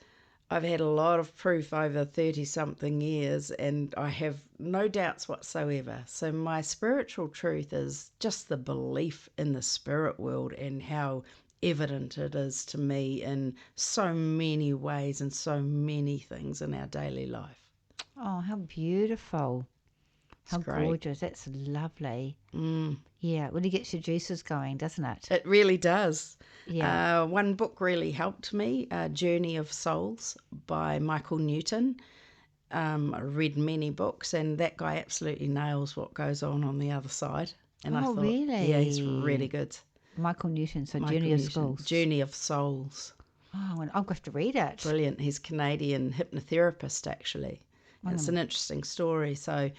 I've had a lot of proof over 30-something years, and I have no doubts whatsoever. So my spiritual truth is just the belief in the spirit world and how evident it is to me in so many ways and so many things in our daily life. Oh, how beautiful. How gorgeous. That's lovely. Yeah, well, it gets your juices going, doesn't it? It really does. Yeah. One book really helped me, Journey of Souls by Michael Newton. I read many books, and that guy absolutely nails what goes on the other side. And I thought, really? yeah, he's really good. Michael Newton, so Michael Journey of Newton, Schools. Journey of Souls. Oh, and I'll have to read it. Brilliant. He's Canadian hypnotherapist, actually. It's an interesting story, so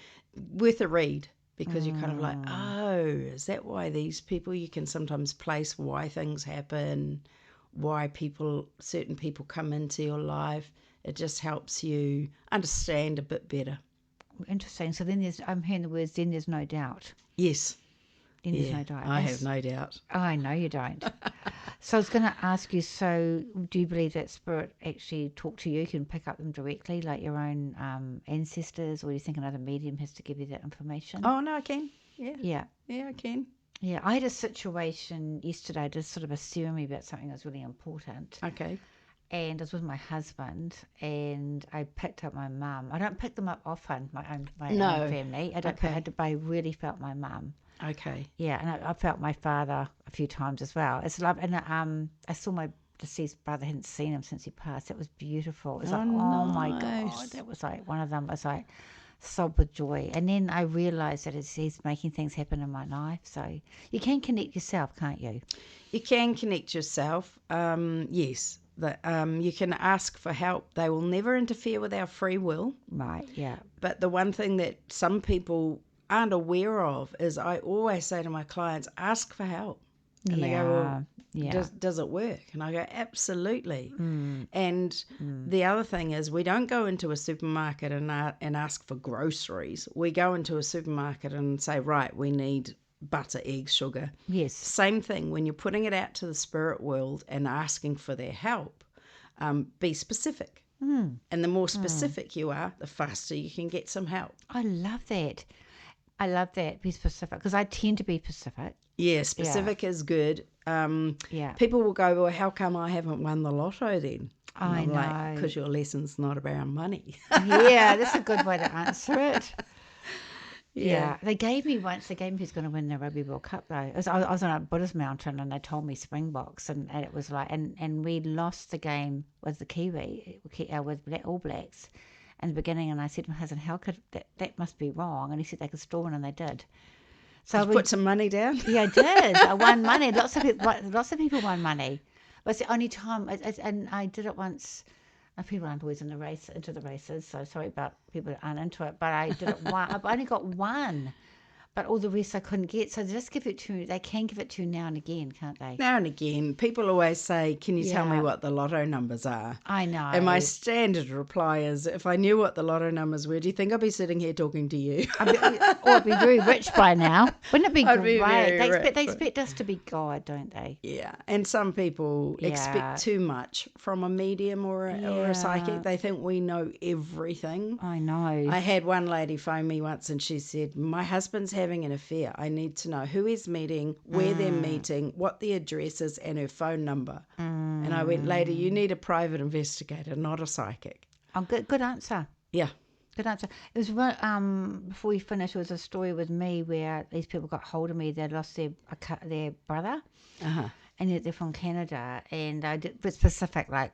worth a read. Because you're kind of like, oh, is that why these people, you can sometimes place why things happen, why certain people come into your life. It just helps you understand a bit better. Interesting. So then I'm hearing the words, then there's no doubt. Yes. Then there's no diet. I have no doubt. Oh, I know you don't. So I was going to ask you, so do you believe that spirit actually talk to you? You can pick up them directly, like your own ancestors, or do you think another medium has to give you that information? Oh, no, I can. Yeah. Yeah. Yeah, I can. Yeah, I had a situation yesterday, just sort of a ceremony about something that was really important. Okay. And I was with my husband, and I picked up my mum. I don't pick them up often, my own family. I don't. Okay. But I really felt my mum. Okay. Yeah, and I felt my father a few times as well. It's love, and I saw my deceased brother. I hadn't seen him since he passed. It was beautiful. It was like, oh my God, that was like one of them. Was like sob with joy. And then I realised that he's making things happen in my life. So you can connect yourself, can't you? You can connect yourself. Yes. You can ask for help. They will never interfere with our free will. Right. Yeah. But the one thing that some people aren't aware of is I always say to my clients, ask for help. And they go, well, does it work? And I go, absolutely. And the other thing is we don't go into a supermarket and ask for groceries. We go into a supermarket and say, right, we need butter, eggs, sugar. Yes. Same thing when you're putting it out to the spirit world and asking for their help, be specific. And the more specific you are, the faster you can get some help. I love that. Be specific, because I tend to be specific. Yeah, specific is good. People will go, well, how come I haven't won the lotto then? And I I'm know. like, because your lesson's not about money. Yeah, that's a good way to answer it. Yeah. They gave me who's going to win the Rugby World Cup, though. I was on a Buddhist mountain, and they told me Springboks, and it was like, and we lost the game with the Kiwi, with All Blacks in the beginning, and I said to my husband, how could that must be wrong? And he said they could store one, and they did. So Did you put some money down? Yeah, I did. I won money. Lots of people won money. But it's the only time, and I did it once. People aren't always into the races, so sorry about people that aren't into it. But I did it one. I've only got one, but all the rest I couldn't get. So they can give it to you now and again, can't they? Now and again. People always say, can you tell me what the lotto numbers are? I know. And my standard reply is, if I knew what the lotto numbers were, do you think I'd be sitting here talking to you? I'd be very rich by now. Wouldn't it be I'd great? Be They expect us to be God, don't they? Yeah, and some people expect too much from a medium or a psychic. They think we know everything. I know. I had one lady phone me once and she said, my husband's having an affair. I need to know who he's meeting, where they're meeting, what the address is, and her phone number. And I went, lady, you need a private investigator, not a psychic. Oh, good answer. Yeah. Good answer. It was before we finished. It was a story with me where these people got hold of me. They lost their brother, and they're from Canada. And I did specific, like,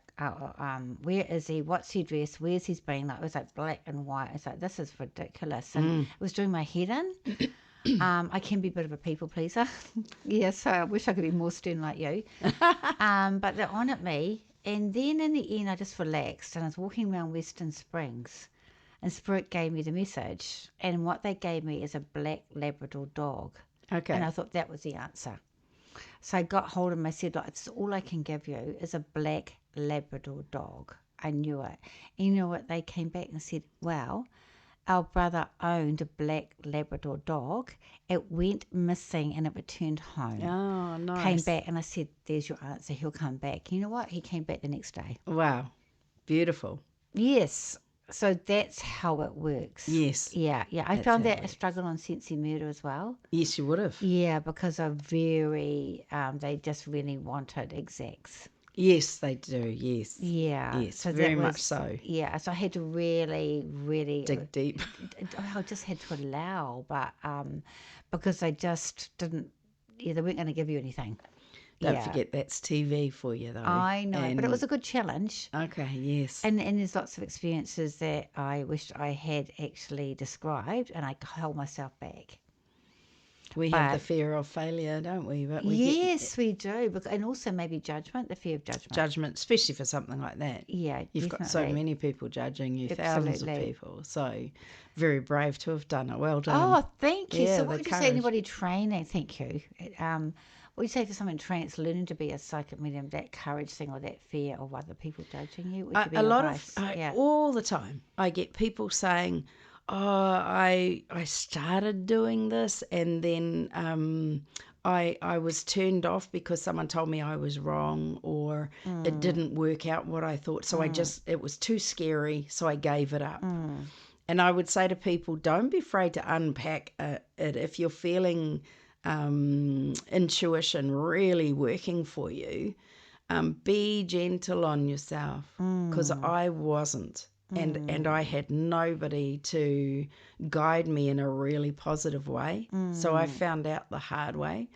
where is he? What's the address? Where's he been? Like, it was like black and white. It's like, this is ridiculous. And it was doing my head in. I can be a bit of a people pleaser. So I wish I could be more stern like you. But they're on at me. And then in the end, I just relaxed, and I was walking around Western Springs. And Spirit gave me the message, and what they gave me is a black Labrador dog. Okay. And I thought that was the answer. So I got hold of him. I said, like, it's all I can give you is a black Labrador dog. I knew it. And you know what? They came back and said, well, our brother owned a black Labrador dog. It went missing and it returned home. Oh, nice. Came back, and I said, there's your answer. He'll come back. You know what? He came back the next day. Wow. Beautiful. Yes. So that's how it works. Yes. Yeah. I found that a struggle on Sensi Murder as well. Yes, you would have. Yeah, because of they just really wanted exacts. Yes, they do. Yes. Yeah. Yes, so very much so. Yeah, so I had to really, really dig deep. I just had to allow, but because they just didn't. Yeah, they weren't going to give you anything. Don't forget that's TV for you, though. I know, but it was a good challenge. Okay, yes. And there's lots of experiences that I wished I had actually described, and I held myself back. We have the fear of failure, don't we? But we do. And also maybe judgment, the fear of judgment. Judgment, especially for something like that. Yeah, You've got so many people judging you, thousands of people. So very brave to have done it. Well done. Oh, thank you. Yeah, so what would you say to anybody training? Thank you. What would you say to someone training that's learning to be a psychic medium, that courage thing or that fear of other people judging you? All the time, I get people saying, I started doing this, and then I was turned off because someone told me I was wrong, or it didn't work out what I thought. So it was too scary, so I gave it up. And I would say to people, don't be afraid to unpack it if you're feeling intuition really working for you. Be gentle on yourself, because I wasn't. And I had nobody to guide me in a really positive way. So I found out the hard way.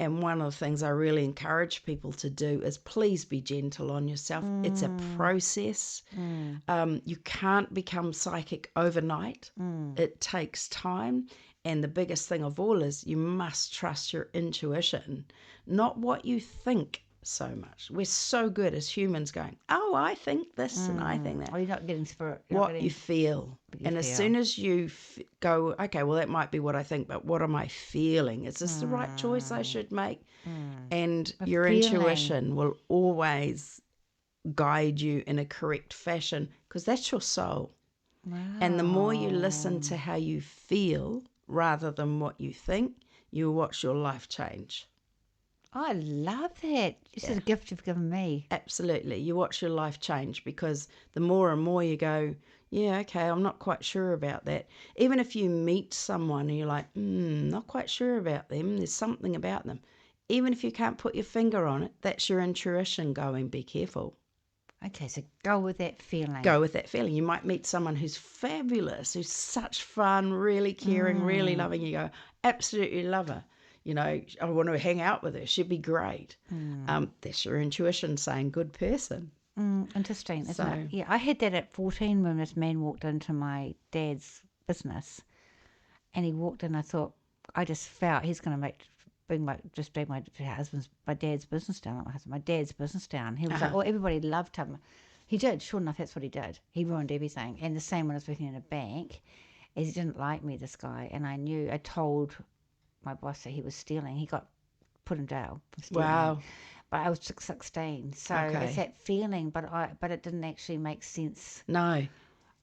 And one of the things I really encourage people to do is please be gentle on yourself. It's a process. You can't become psychic overnight. It takes time. And the biggest thing of all is you must trust your intuition, not what you think so much. We're so good as humans going, oh, I think this and I think that. Or you're not getting spirit. What you feel. And as soon as you go, okay, well, that might be what I think, but what am I feeling? Is this the right choice I should make? And your intuition will always guide you in a correct fashion, because that's your soul. Wow. And the more you listen to how you feel rather than what you think, you'll watch your life change. I love that. This is a gift you've given me. Absolutely. You watch your life change, because the more and more you go, yeah, okay, I'm not quite sure about that. Even if you meet someone and you're like, not quite sure about them, there's something about them. Even if you can't put your finger on it, that's your intuition going, be careful. Okay, so go with that feeling. Go with that feeling. You might meet someone who's fabulous, who's such fun, really caring, really loving. You go, absolutely love her. You know, I want to hang out with her. She'd be great. That's your intuition saying good person. Interesting, isn't it? Yeah, I had that at 14 when this man walked into my dad's business. And he walked in, I thought, I just felt he's going to bring my dad's business down. Not my dad's business down. He was like, oh, everybody loved him. He did. Sure enough, that's what he did. He ruined everything. And the same when I was working in a bank, is he didn't like me, this guy. And I told my boss that he was stealing. He got put in jail for stealing. Wow. But I was 16. So it's that feeling, but it didn't actually make sense. No.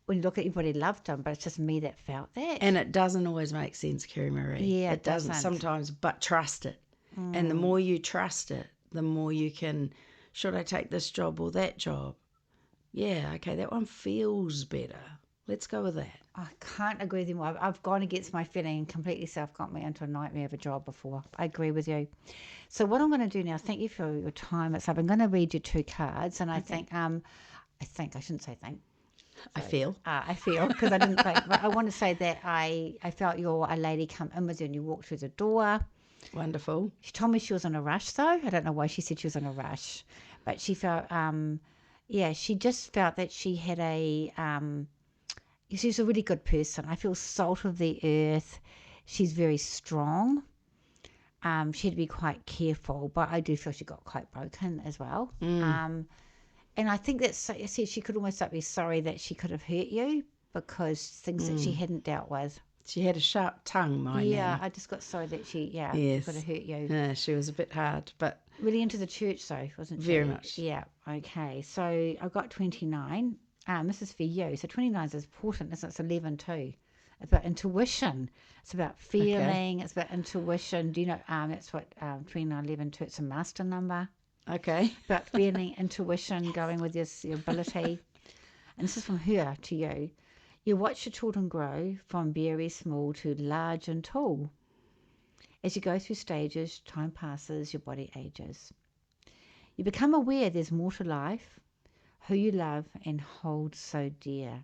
When you look at everybody loved him, but it's just me that felt that. And it doesn't always make sense, Kerry-Marie. Yeah, it doesn't sometimes, but trust it. And the more you trust it, the more you can, should I take this job or that job? Yeah, okay, that one feels better. Let's go with that. I can't agree with you more. I've gone against my feeling and completely got me into a nightmare of a job before. I agree with you. So what I'm going to do now, thank you for your time. I'm going to read you 2 cards, and I shouldn't say thank. I feel, because I didn't think, but I want to say that I felt a lady come in with you and you walked through the door. Wonderful. She told me she was in a rush though. I don't know why she said she was in a rush, but she felt, she just felt that she had she's a really good person. I feel salt of the earth. She's very strong. She had to be quite careful, but I do feel she got quite broken as well. And I think that she could almost be sorry that she could have hurt you, because things that she hadn't dealt with. She had a sharp tongue, my Yeah, man. I just got sorry that she Yes. could have hurt you. Yeah, she was a bit hard, but Really into the church though, wasn't she? very much. Yeah, okay. So I got 29. This is for you. So 29 is important, isn't it? It's 11 too. It's about intuition. It's about feeling. Okay. It's about intuition. Do you know, that's what 29, 11 too, it's a master number. Okay. About feeling, intuition, going with your ability. And this is from her to you. You watch your children grow from very small to large and tall. As you go through stages, time passes, your body ages. You become aware there's more to life, who you love and hold so dear.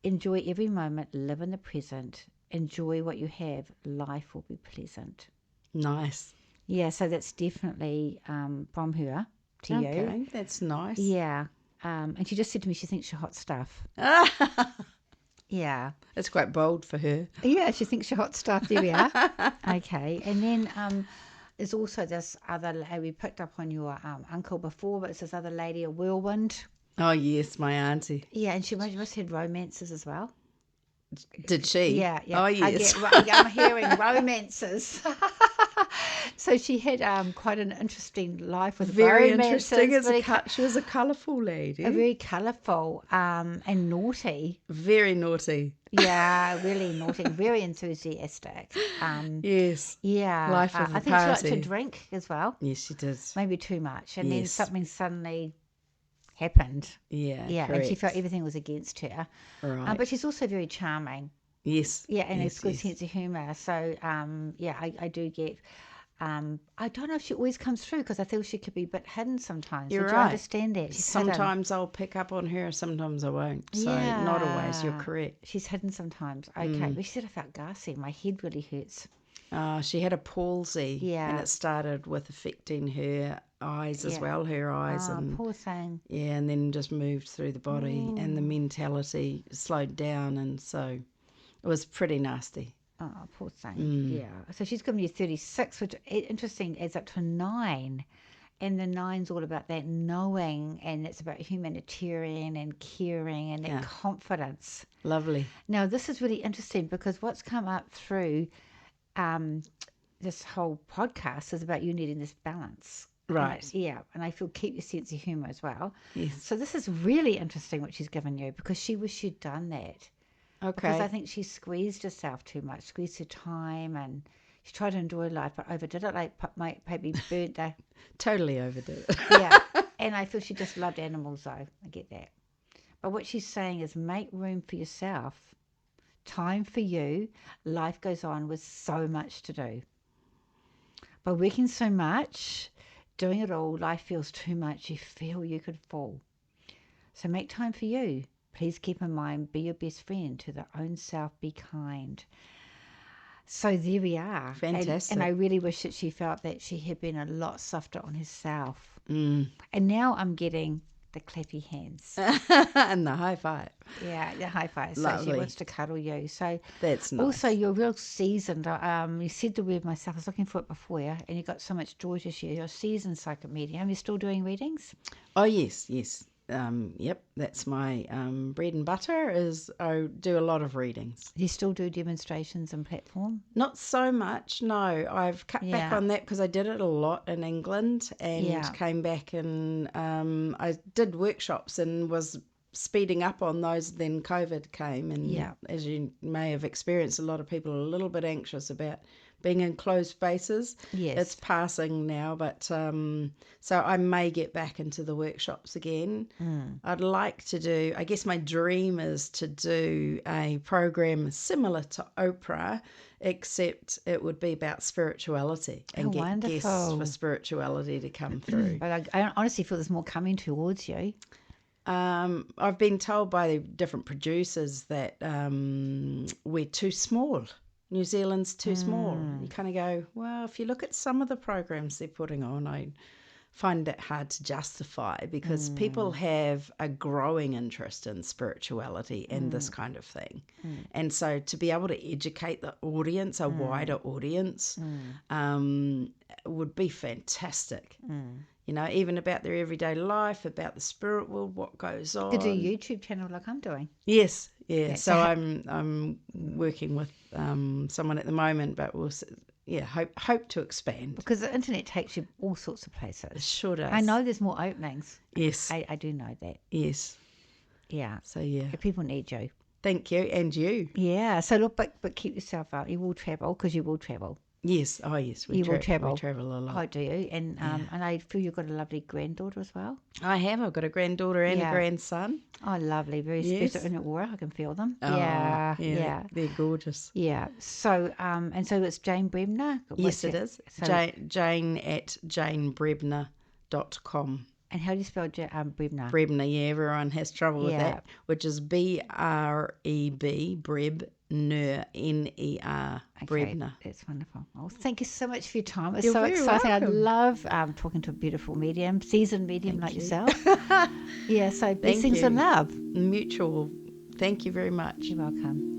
Enjoy every moment, live in the present, enjoy what you have, life will be pleasant. Nice. Yeah, so that's definitely from her to you. Okay, that's nice. Yeah. And she just said to me she thinks you're hot stuff. Yeah. That's quite bold for her. Yeah, she thinks you're hot stuff. There we are. Okay. And then there's also this other, we picked up on your uncle before, but it's this other lady, a whirlwind. Oh, yes, my auntie. Yeah, and she must have romances as well. Did she? Yeah. Oh, yes. I'm hearing romances. So she had quite an interesting life with Very romances, interesting. She was a colourful lady. very colourful and naughty. Very naughty. Yeah, really naughty, very enthusiastic. Yes. Yeah, Life of I a think she liked to party. drink as well, Yes, she did. maybe too much, and then Yes. something suddenly happened. Yeah, Yeah, and she correct. felt everything was against her. Right. But she's also very charming. Yes. Yeah, and Yes, it's good yes. sense of humour. So, yeah, I do get. I don't know if she always comes through because I feel she could be a bit hidden sometimes. You're Would you right. understand that? She's hidden. Sometimes I'll pick up on her, sometimes I won't. So Yeah. not always. You're correct. She's hidden sometimes. Okay. But she said I felt gassy. My head really hurts. She had a palsy, Yeah. and it started with affecting her eyes as Yeah. well. Her eyes, Oh, and poor thing. yeah, and then just moved through the body, and the mentality slowed down, and so it was pretty nasty. Oh, poor thing. Yeah. So she's given you 36, which interesting adds up to 9. And the 9's all about that knowing, and it's about humanitarian and caring and that Yeah. confidence. Lovely. Now, this is really interesting because what's come up through this whole podcast is about you needing this balance. Right. Yeah, and I feel keep your sense of humour as well. Yes. So this is really interesting what she's given you because she wish she'd done that. Okay. Because I think she squeezed herself too much, squeezed her time, and she tried to enjoy life but overdid it, like maybe burnt her. Totally overdid it. Yeah, and I feel she just loved animals though. I get that. But what she's saying is make room for yourself, time for you. Life goes on with so much to do. By working so much, doing it all, life feels too much. You feel you could fall. So make time for you. Please keep in mind, be your best friend. To their own self, be kind. So there we are. Fantastic. And I really wish that she felt that she had been a lot softer on herself. Mm. And now I'm getting the clappy hands. And the high five. Yeah, the high five. So Lovely. she wants to cuddle you. So That's nice. also you're real seasoned. You said the word myself. I was looking for it before, and you got so much joy to share. You're a seasoned psychic medium. You're still doing readings? Oh, yes, yes. Yep, that's my bread and butter is I do a lot of readings. Do you still do demonstrations and platform? Not so much, no. I've cut back Yeah. on that because I did it a lot in England and Yeah. came back and I did workshops and was speeding up on those. Then COVID came and Yeah. as you may have experienced, a lot of people are a little bit anxious about being in closed spaces. Yes. It's passing now, but so I may get back into the workshops again. I'd like to do, I guess my dream is to do a program similar to Oprah, except it would be about spirituality and get guests wonderful. for spirituality to come through. But I honestly feel there's more coming towards you. I've been told by different producers that we're too small. New Zealand's too small. You kind of go, well, if you look at some of the programs they're putting on, I find it hard to justify because people have a growing interest in spirituality and this kind of thing. And so to be able to educate the audience, a wider audience, would be fantastic. You know, even about their everyday life, about the spirit world, what goes on. To do a YouTube channel like I'm doing. Yes, yeah. Yeah, So so I'm working with someone at the moment, but we'll hope to expand. Because the internet takes you all sorts of It places. sure does. I know there's more openings. Yes, I do know that. yes. Yeah. So yeah, People need you. thank you, and you. Yeah. So look, but keep yourself up. You will travel because you will travel. Yes, oh yes, You will travel. We travel a lot. Oh, do you? And I feel you've got a lovely granddaughter as well. I have. I've got a granddaughter and a Yeah. grandson. Oh, lovely. Very Yes. special in the aura. I can feel them. Oh, Yeah. Yeah. they're gorgeous. Yeah. So, and so it's Jane Brebner? Yes, it is. So, Jane at janebrebner.com. And how do you spell Brebner? Brebner, yeah, everyone has trouble with Yeah. that, which is B-R-E-B, Brebner, N-E-R, Brebner. That's wonderful. Oh, thank you so much for your time. It's You're so very exciting. welcome. I love talking to a beautiful medium, seasoned medium like you. yourself. Yeah, so blessings you. and love. Mutual. Thank you very much. You're welcome.